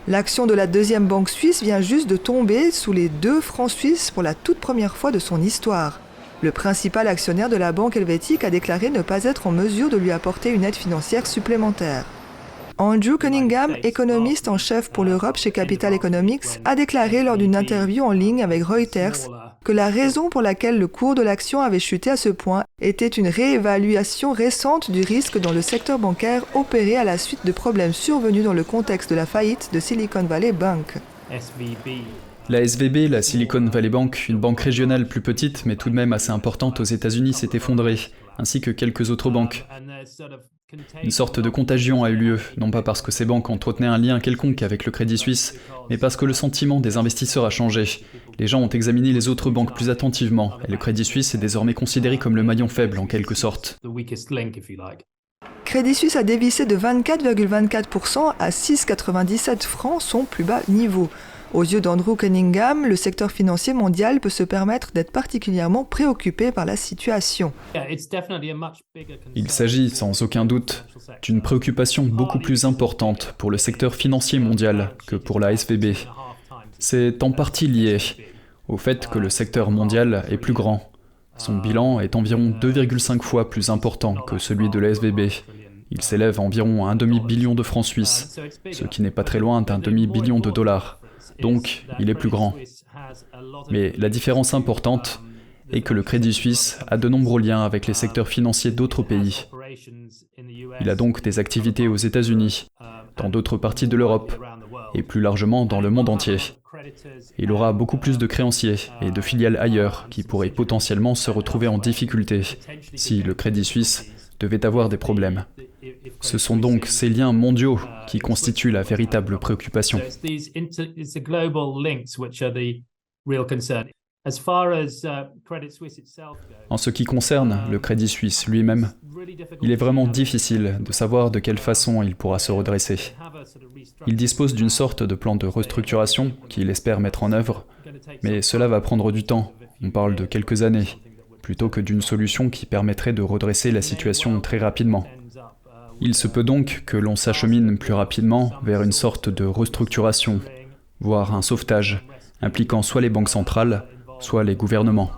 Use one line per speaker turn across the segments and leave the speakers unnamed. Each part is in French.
L'action de la deuxième banque suisse vient juste de tomber sous les 2 francs suisses pour la toute première fois de son histoire. Le principal actionnaire de la banque helvétique a déclaré ne pas être en mesure de lui apporter une aide financière supplémentaire. Andrew Cunningham, économiste en chef pour l'Europe chez Capital Economics, a déclaré lors d'une interview en ligne avec Reuters que la raison pour laquelle le cours de l'action avait chuté à ce point était une réévaluation récente du risque dans le secteur bancaire opéré à la suite de problèmes survenus dans le contexte de la faillite de Silicon Valley Bank.
La SVB, la Silicon Valley Bank, une banque régionale plus petite mais tout de même assez importante aux États-Unis, s'est effondrée, ainsi que quelques autres banques. Une sorte de contagion a eu lieu, non pas parce que ces banques entretenaient un lien quelconque avec le Crédit Suisse, mais parce que le sentiment des investisseurs a changé. Les gens ont examiné les autres banques plus attentivement, et le Crédit Suisse est désormais considéré comme le maillon faible en quelque sorte.
Crédit Suisse a dévissé de 24,24% à 6,97 francs, son plus bas niveau. Aux yeux d'Andrew Cunningham, le secteur financier mondial peut se permettre d'être particulièrement préoccupé par la situation.
Il s'agit, sans aucun doute, d'une préoccupation beaucoup plus importante pour le secteur financier mondial que pour la SVB. C'est en partie lié au fait que le secteur mondial est plus grand. Son bilan est environ 2,5 fois plus important que celui de la SVB. Il s'élève à environ un demi-billion de francs suisses, ce qui n'est pas très loin d'un demi-billion de dollars. Donc, il est plus grand. Mais la différence importante est que le Crédit Suisse a de nombreux liens avec les secteurs financiers d'autres pays. Il a donc des activités aux États-Unis, dans d'autres parties de l'Europe, et plus largement dans le monde entier. Il aura beaucoup plus de créanciers et de filiales ailleurs qui pourraient potentiellement se retrouver en difficulté si le Crédit Suisse devait avoir des problèmes. Ce sont donc ces liens mondiaux qui constituent la véritable préoccupation. En ce qui concerne le Crédit Suisse lui-même, il est vraiment difficile de savoir de quelle façon il pourra se redresser. Il dispose d'une sorte de plan de restructuration qu'il espère mettre en œuvre, mais cela va prendre du temps, on parle de quelques années, plutôt que d'une solution qui permettrait de redresser la situation très rapidement. Il se peut donc que l'on s'achemine plus rapidement vers une sorte de restructuration, voire un sauvetage, impliquant soit les banques centrales, soit les gouvernements.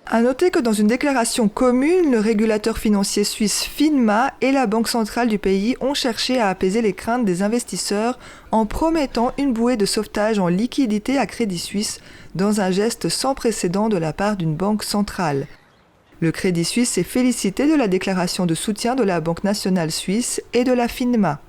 À noter que dans une déclaration commune, le régulateur financier suisse FINMA et la Banque centrale du pays ont cherché à apaiser les craintes des investisseurs en promettant une bouée de sauvetage en liquidité à Crédit Suisse dans un geste sans précédent de la part d'une banque centrale. Le Crédit Suisse s'est félicité de la déclaration de soutien de la Banque nationale suisse et de la FINMA.